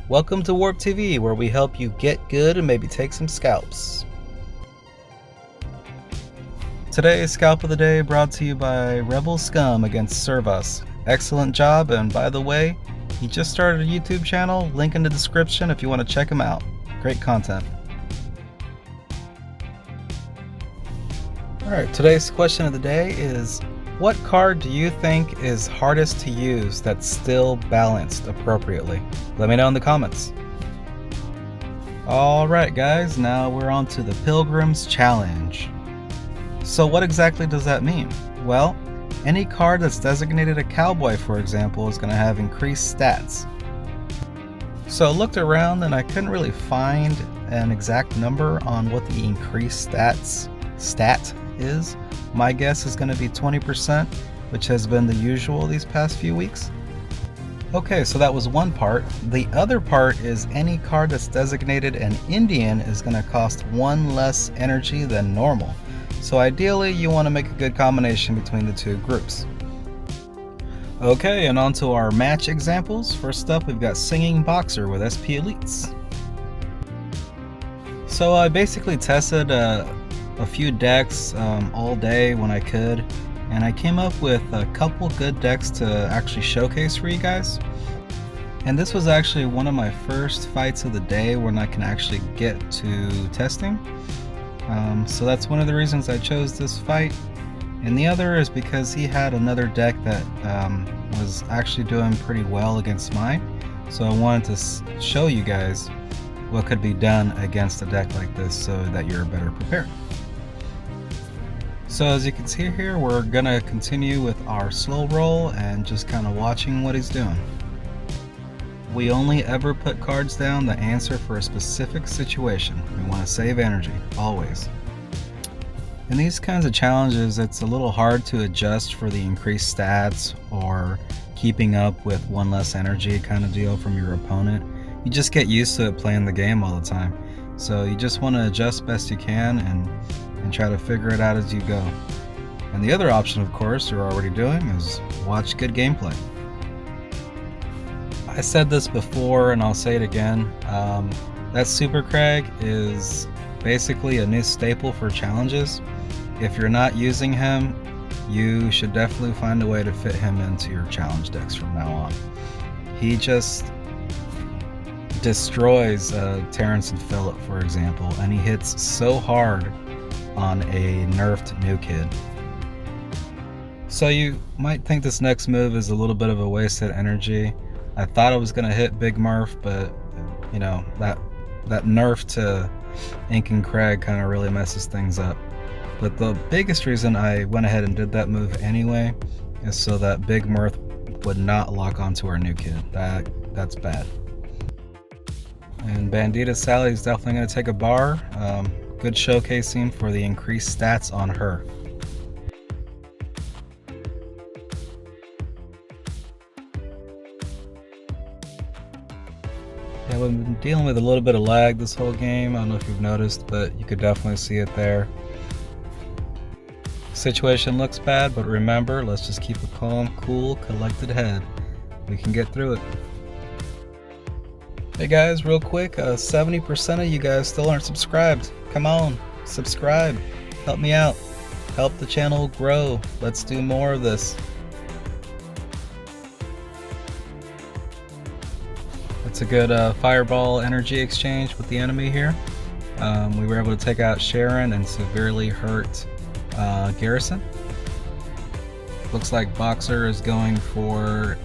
Welcome to WaRp TV, where we help you get good and maybe take some scalps. Today's scalp of the day brought to you by Rebel Scum against Servus. Excellent job, and by the way, he just started a YouTube channel, link in the description if you want to check him out. Great content. Alright, today's question of the day is, what card do you think is hardest to use that's still balanced appropriately? Let me know in the comments. Alright guys, now we're on to the Pilgrim's Challenge. So what exactly does that mean? Well, any card that's designated a cowboy, for example, is going to have increased stats. So I looked around and I couldn't really find an exact number on what the increased stat is. My guess is going to be 20%, which has been the usual these past few weeks. Okay, so that was one part. The other part is any card that's designated an Indian is going to cost 1 less energy than normal. So ideally you want to make a good combination between the two groups. Okay, and on to our match examples. First up, we've got Singing Boxer with SP Elites. So I basically tested a few decks all day when I could, and I came up with a couple good decks to actually showcase for you guys. And this was actually one of my first fights of the day when I can actually get to testing. So that's one of the reasons I chose this fight, and the other is because he had another deck that was actually doing pretty well against mine, so I wanted to show you guys what could be done against a deck like this so that you're better prepared. So as you can see here, we're gonna continue with our slow roll and just kind of watching what he's doing. We only ever put cards down that answer for a specific situation. We want to save energy, always. In these kinds of challenges, it's a little hard to adjust for the increased stats or keeping up with 1 less energy kind of deal from your opponent. You just get used to it playing the game all the time. So you just want to adjust best you can and try to figure it out as you go. And the other option, of course, you're already doing is watch good gameplay. I said this before and I'll say it again, that Super Craig is basically a new staple for challenges. If you're not using him, you should definitely find a way to fit him into your challenge decks from now on. He just destroys Terrence and Phillip, for example, and he hits so hard on a nerfed new kid. So you might think this next move is a little bit of a wasted energy. I thought I was going to hit Big Murph, but you know, that nerf to Ink and Craig kind of really messes things up. But the biggest reason I went ahead and did that move anyway is so that Big Murph would not lock onto our new kid. That's bad. And Bandita Sally is definitely going to take a bar. Good showcasing for the increased stats on her. Yeah, we've been dealing with a little bit of lag this whole game. I don't know if you've noticed, but you could definitely see it there. Situation looks bad, but remember, let's just keep a calm, cool, collected head. We can get through it. Hey guys, real quick, 70% of you guys still aren't subscribed. Come on, subscribe. Help me out. Help the channel grow. Let's do more of this. It's a good fireball energy exchange with the enemy here. We were able to take out Sharon and severely hurt Garrison. Looks like Boxer is going for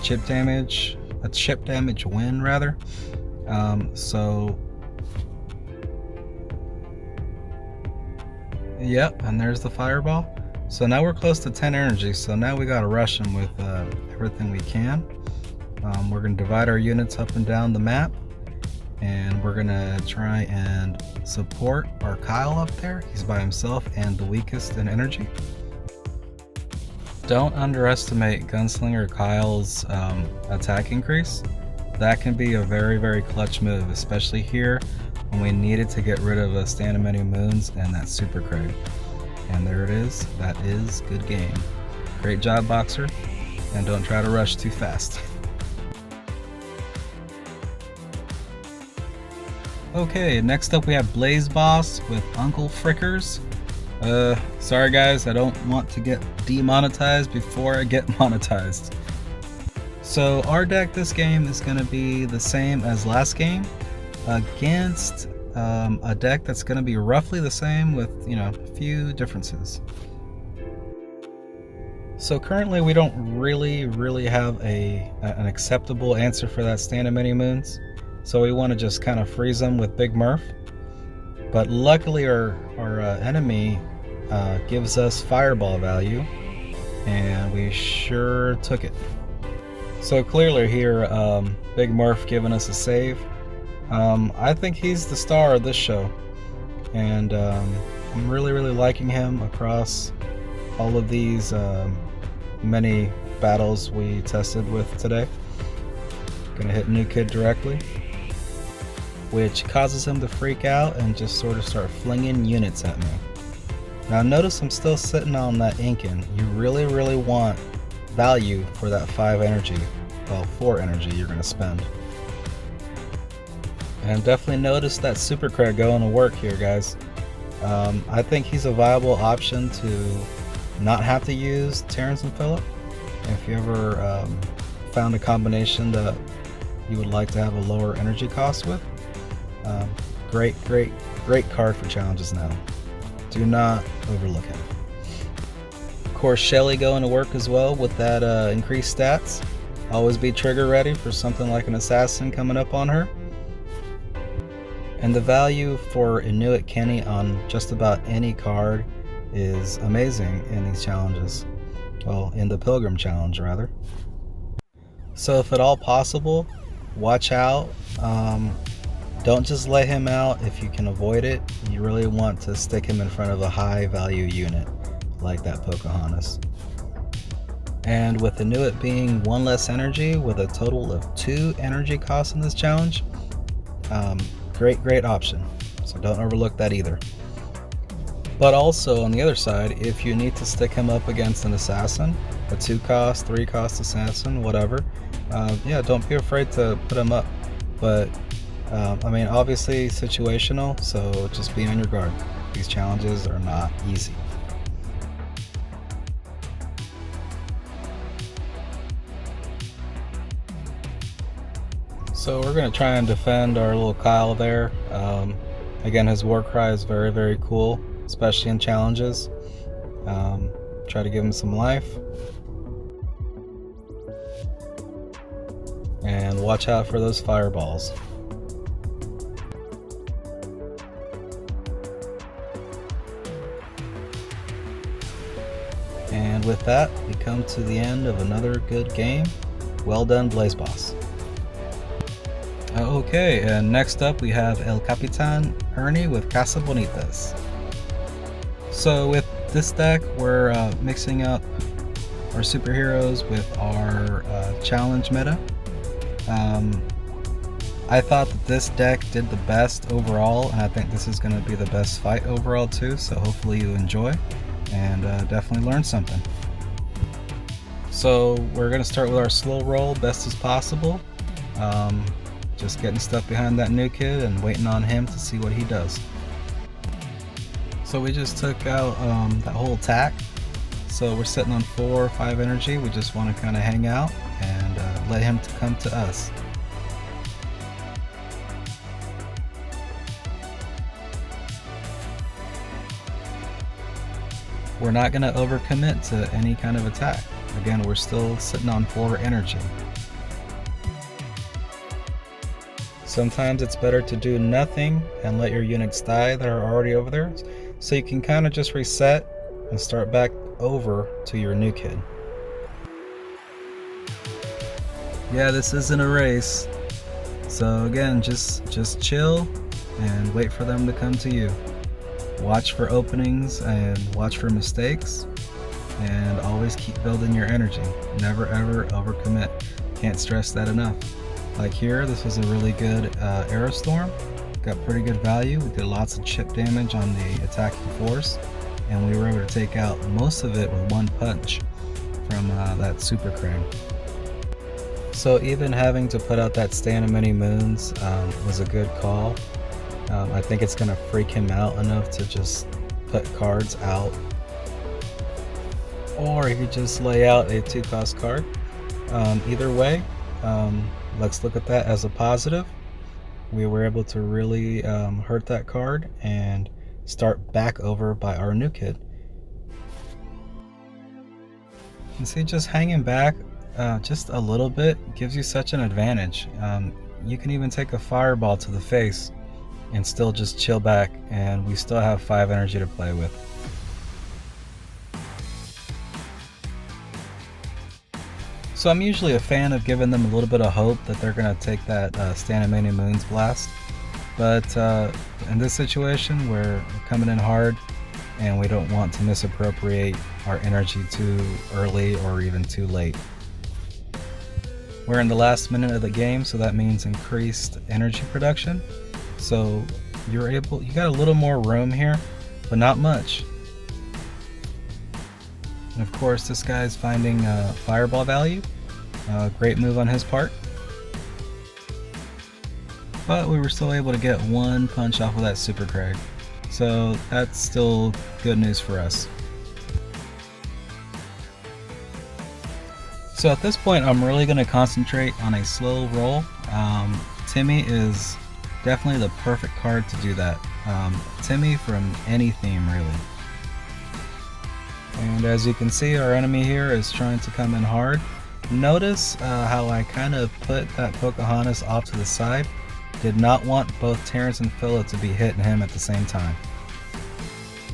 chip damage. A chip damage win, rather. Yep, and there's the fireball. So now we're close to 10 energy, so now we gotta rush them with everything we can. We're gonna divide our units up and down the map, and we're gonna try and support our Kyle up there. He's by himself and the weakest in energy. Don't underestimate Gunslinger Kyle's attack increase. That can be a very, very clutch move, especially here when we needed to get rid of a stand of many moons and that Super Craig. And there it is. That is good game. Great job, Boxer, and don't try to rush too fast. Okay, next up we have Blaze Boss with Uncle Frickers. Sorry guys, I don't want to get demonetized before I get monetized. So our deck this game is going to be the same as last game against a deck that's going to be roughly the same with, you know, a few differences. So currently we don't really have an acceptable answer for that stand of many moons. So we want to just kind of freeze them with Big Murph. But luckily our enemy gives us fireball value, and we sure took it. So clearly here, Big Murph giving us a save. I think he's the star of this show, and I'm really liking him across all of these many battles we tested with today. Gonna hit New Kid directly, which causes him to freak out and just sort of start flinging units at me. Now notice I'm still sitting on that Incan. You really want value for that 5 energy, well 4 energy you're going to spend. And definitely notice that Super Craig going to work here, guys. I think he's a viable option to not have to use Terrence and Phillip. If you ever found a combination that you would like to have a lower energy cost with, great card for challenges now. Do not overlook him. Of course, Shelly going to work as well with that increased stats. Always be trigger ready for something like an assassin coming up on her. And the value for Inuit Kenny on just about any card is amazing in these challenges. Well, in the Pilgrim challenge rather. So if at all possible, watch out. Don't just let him out if you can avoid it. You really want to stick him in front of a high value unit like that Pocahontas. And with Inuit being 1 less energy with a total of 2 energy costs in this challenge, great option. So don't overlook that either. But also on the other side, if you need to stick him up against an assassin, a 2 cost, 3 cost assassin, whatever, yeah, don't be afraid to put him up. But I mean, obviously situational, so just be on your guard. These challenges are not easy. So we're going to try and defend our little Kyle there. Again, his war cry is very cool, especially in challenges. Try to give him some life. And watch out for those fireballs. And with that, we come to the end of another good game. Well done, Blaze Boss. Okay, and next up we have El Capitan Ernie with Casa Bonitas. So with this deck, we're mixing up our superheroes with our challenge meta. I thought that this deck did the best overall, and I think this is going to be the best fight overall too, so hopefully you enjoy and definitely learn something. So we're going to start with our slow roll best as possible. Just getting stuff behind that new kid and waiting on him to see what he does. So we just took out that whole attack. So we're sitting on 4 or 5 energy. We just want to kind of hang out and let him come to us. We're not going to overcommit to any kind of attack. Again, we're still sitting on 4 energy. Sometimes it's better to do nothing and let your units die that are already over there, so you can kind of just reset and start back over to your new kid. Yeah, this isn't a race. So again, just chill and wait for them to come to you. Watch for openings and watch for mistakes, and always keep building your energy. Never ever overcommit. Can't stress that enough. Like here, this was a really good arrow storm. Got pretty good value. We did lots of chip damage on the attacking force, and we were able to take out most of it with 1 punch from that super crane. So even having to put out that stand of many moons was a good call. I think it's going to freak him out enough to just put cards out. Or he could just lay out a 2-cost card. Either way, let's look at that as a positive. We were able to really hurt that card and start back over by our new kid. You see, just hanging back just a little bit gives you such an advantage. You can even take a fireball to the face and still just chill back, and we still have 5 energy to play with. So I'm usually a fan of giving them a little bit of hope that they're going to take that Stand of Many Moons blast. But in this situation, we're coming in hard and we don't want to misappropriate our energy too early or even too late. We're in the last minute of the game, so that means increased energy production. So you got a little more room here, but not much. And of course, this guy's finding fireball value. Great move on his part. But we were still able to get 1 punch off of that Super Craig. So that's still good news for us. So at this point, I'm really going to concentrate on a slow roll. Timmy is definitely the perfect card to do that. Timmy from any theme, really. And as you can see, our enemy here is trying to come in hard. Notice how I kind of put that Pocahontas off to the side. Did not want both Terrence and Philip to be hitting him at the same time.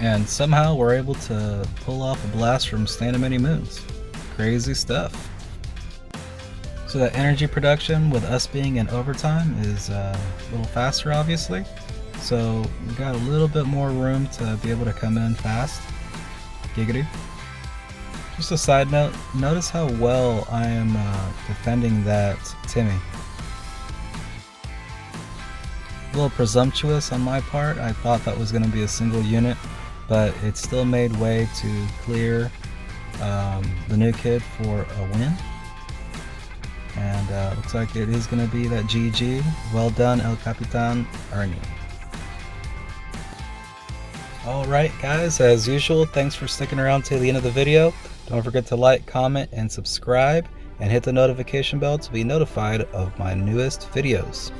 And somehow we're able to pull off a blast from Stand of Many Moons. Crazy stuff. So that energy production with us being in overtime is a little faster, obviously. So we got a little bit more room to be able to come in fast. Giggity. Just a side note, notice how well I am defending that Timmy. A little presumptuous on my part. I thought that was going to be a single unit, but it still made way to clear the new kid for a win. And looks like it is going to be that GG. Well done, El Capitan Ernie. Alright guys, as usual, thanks for sticking around to the end of the video. Don't forget to like, comment, and subscribe, and hit the notification bell to be notified of my newest videos.